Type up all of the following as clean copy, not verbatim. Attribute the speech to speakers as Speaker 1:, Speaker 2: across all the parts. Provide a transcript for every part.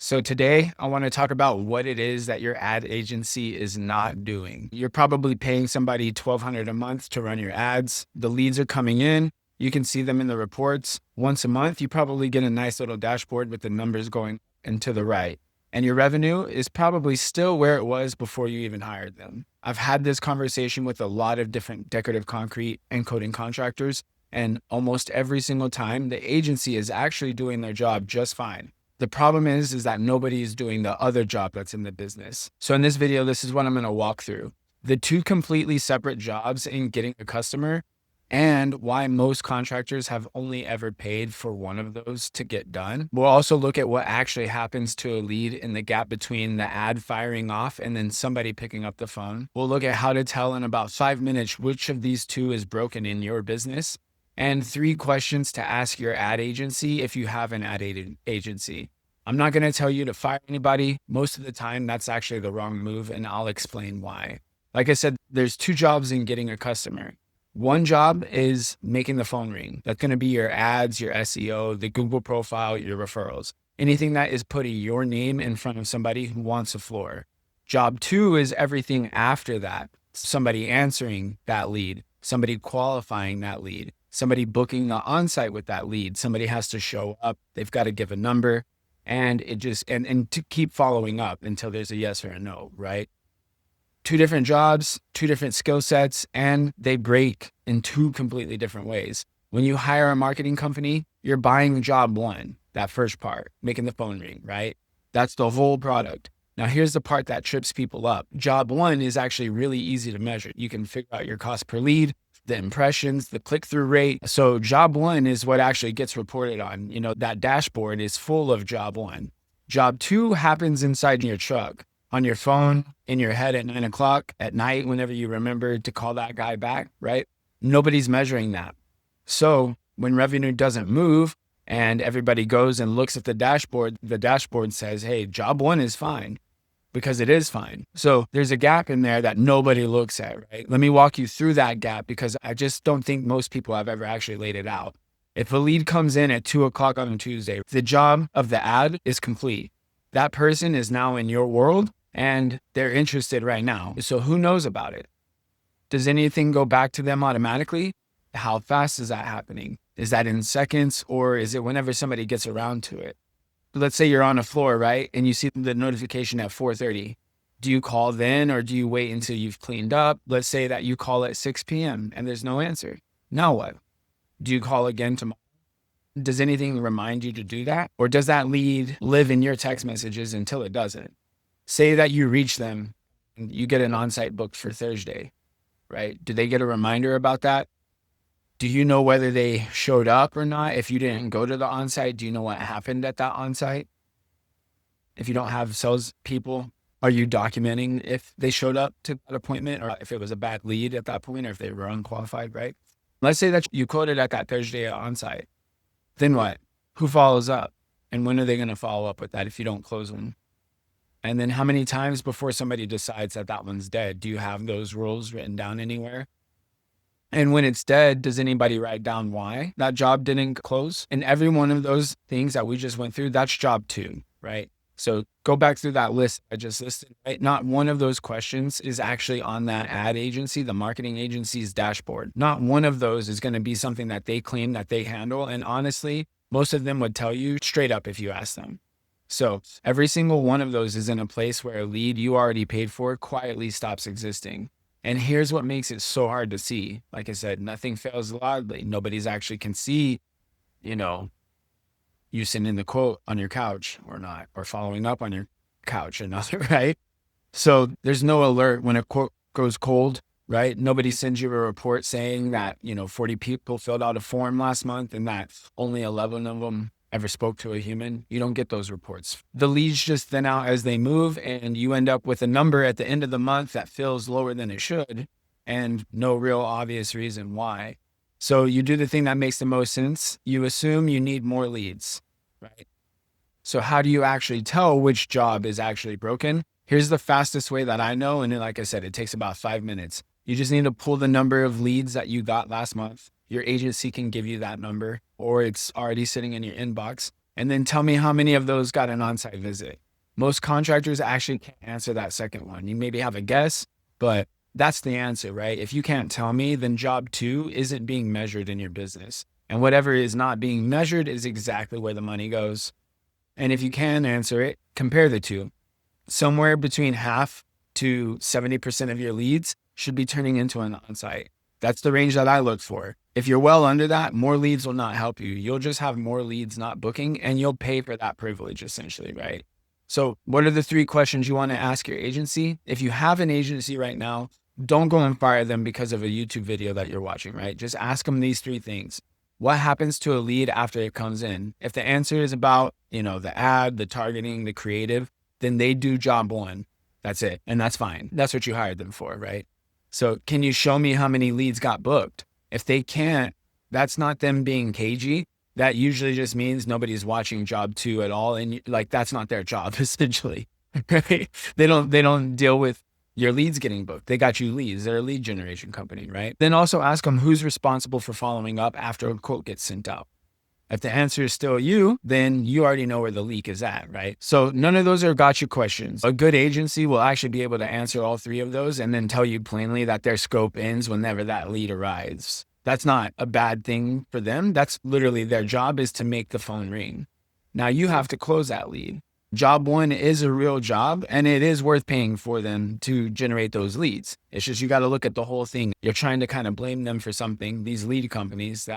Speaker 1: So today I want to talk about what it is that your ad agency is not doing. You're probably paying somebody $1,200 a month to run your ads. The leads are coming in. You can see them in the reports. Once a month, you probably get a nice little dashboard with the numbers going and to the right. And your revenue is probably still where it was before you even hired them. I've had this conversation with a lot of different decorative concrete and coating contractors, and almost every single time the agency is actually doing their job just fine. The problem is that nobody is doing the other job that's in the business. So in this video, this is what I'm going to walk through. The two completely separate jobs in getting a customer and why most contractors have only ever paid for one of those to get done. We'll also look at what actually happens to a lead in the gap between the ad firing off and then somebody picking up the phone. We'll look at how to tell in about 5 minutes which of these two is broken in your business, and 3 questions to ask your ad agency if you have an ad agency. I'm not going to tell you to fire anybody. Most of the time, that's actually the wrong move, and I'll explain why. Like I said, there's 2 jobs in getting a customer. One job is making the phone ring. That's going to be your ads, your SEO, the Google profile, your referrals, anything that is putting your name in front of somebody who wants a floor. Job 2 is everything after that. Somebody answering that lead, somebody qualifying that lead, somebody booking the on-site with that lead. Somebody has to show up. They've got to give a number, and it just, and to keep following up until there's a yes or a no, right? 2 different jobs, 2 different skill sets, and they break in 2 completely different ways. When you hire a marketing company, you're buying job 1, that first part, making the phone ring, right? That's the whole product. Now, here's the part that trips people up. Job 1 is actually really easy to measure. You can figure out your cost per lead, the impressions, the click-through rate. So job 1 is what actually gets reported on. That dashboard is full of job 1. Job 2 happens inside your truck, on your phone, in your head at 9 o'clock at night, whenever you remember to call that guy back, right? Nobody's measuring that. So when revenue doesn't move and everybody goes and looks at the dashboard says, hey, job 1 is fine, because it is fine. So there's a gap in there that nobody looks at, right? Let me walk you through that gap, because I just don't think most people have ever actually laid it out. If a lead comes in at 2 o'clock on a Tuesday, the job of the ad is complete. That person is now in your world and they're interested right now. So who knows about it? Does anything go back to them automatically? How fast is that happening? Is that in seconds, or is it whenever somebody gets around to it? Let's say you're on a floor, right? And you see the notification at 4:30. Do you call then, or do you wait until you've cleaned up? Let's say that you call at 6 p.m. and there's no answer. Now what? Do you call again tomorrow? Does anything remind you to do that? Or does that lead live in your text messages until it doesn't? Say that you reach them and you get an on-site booked for Thursday, right? Do they get a reminder about that? Do you know whether they showed up or not? If you didn't go to the on-site, do you know what happened at that on-site? If you don't have sales people, are you documenting if they showed up to that appointment, or if it was a bad lead at that point, or if they were unqualified, right? Let's say that you quoted at that Thursday on-site. Then what? Who follows up? And when are they going to follow up with that if you don't close them? And then how many times before somebody decides that that one's dead? Do you have those rules written down anywhere? And when it's dead, does anybody write down why that job didn't close? And every one of those things that we just went through, that's job 2, right? So go back through that list I just listed, right? Not one of those questions is actually on that ad agency, the marketing agency's dashboard. Not one of those is going to be something that they claim that they handle. And honestly, most of them would tell you straight up if you ask them. So every single one of those is in a place where a lead you already paid for quietly stops existing. And here's what makes it so hard to see. Like I said, nothing fails loudly. Nobody's actually can see, you sending the quote on your couch or not, or following up on your couch or nothing, right? So there's no alert when a quote goes cold, right? Nobody sends you a report saying that, 40 people filled out a form last month and that only 11 of them ever spoke to a human. You don't get those reports. The leads just thin out as they move, and you end up with a number at the end of the month that feels lower than it should, and no real obvious reason why. So you do the thing that makes the most sense. You assume you need more leads, right? So how do you actually tell which job is actually broken? Here's the fastest way that I know. And like I said, it takes about 5 minutes. You just need to pull the number of leads that you got last month. Your agency can give you that number, or it's already sitting in your inbox. And then tell me how many of those got an on-site visit. Most contractors actually can't answer that second one. You maybe have a guess, but that's the answer, right? If you can't tell me, then job 2 isn't being measured in your business. And whatever is not being measured is exactly where the money goes. And if you can answer it, compare the two. Somewhere between half to 70% of your leads should be turning into an on-site. That's the range that I look for. If you're well under that, more leads will not help you. You'll just have more leads not booking, and you'll pay for that privilege essentially, right? So what are the 3 questions you want to ask your agency? If you have an agency right now, don't go and fire them because of a YouTube video that you're watching, right? Just ask them these 3 things. What happens to a lead after it comes in? If the answer is about, the ad, the targeting, the creative, then they do job 1. That's it. And that's fine. That's what you hired them for, right? So can you show me how many leads got booked? If they can't, that's not them being cagey. That usually just means nobody's watching job 2 at all. And that's not their job essentially, right? They don't deal with your leads getting booked. They got you leads. They're a lead generation company, right? Then also ask them who's responsible for following up after a quote gets sent out. If the answer is still you, then you already know where the leak is at, right? So none of those are gotcha questions. A good agency will actually be able to answer all 3 of those and then tell you plainly that their scope ends whenever that lead arrives. That's not a bad thing for them. That's literally their job, is to make the phone ring. Now you have to close that lead. Job 1 is a real job, and it is worth paying for them to generate those leads. It's just, you got to look at the whole thing. You're trying to kind of blame them for something, these lead companies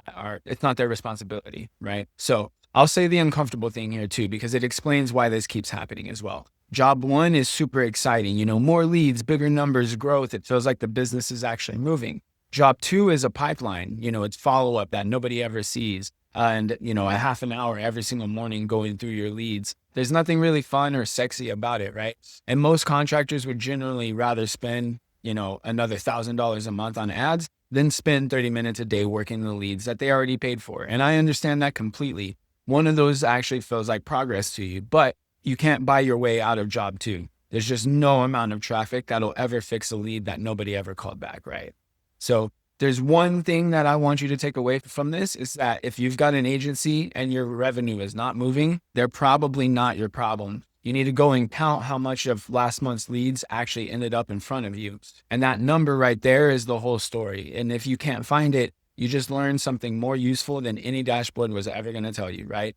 Speaker 1: it's not their responsibility, right? So I'll say the uncomfortable thing here too, because it explains why this keeps happening as well. Job 1 is super exciting, more leads, bigger numbers, growth. It feels like the business is actually moving. Job 2 is a pipeline, it's follow-up that nobody ever sees. And, a half an hour every single morning going through your leads. There's nothing really fun or sexy about it, right? And most contractors would generally rather spend, another $1,000 a month on ads than spend 30 minutes a day working the leads that they already paid for. And I understand that completely. One of those actually feels like progress to you, but you can't buy your way out of job 2. There's just no amount of traffic that'll ever fix a lead that nobody ever called back, right? So there's one thing that I want you to take away from this, is that if you've got an agency and your revenue is not moving, they're probably not your problem. You need to go and count how much of last month's leads actually ended up in front of you. And that number right there is the whole story. And if you can't find it, you just learned something more useful than any dashboard was ever going to tell you, right?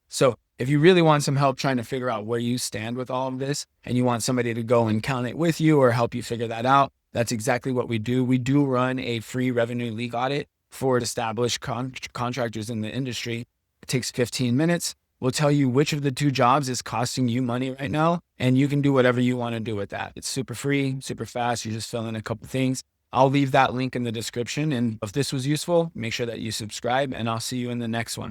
Speaker 1: So if you really want some help trying to figure out where you stand with all of this, and you want somebody to go and count it with you or help you figure that out, that's exactly what we do. We do run a free revenue leak audit for established contractors in the industry. It takes 15 minutes. We'll tell you which of the 2 jobs is costing you money right now, and you can do whatever you want to do with that. It's super free, super fast. You just fill in a couple things. I'll leave that link in the description. And if this was useful, make sure that you subscribe, and I'll see you in the next one.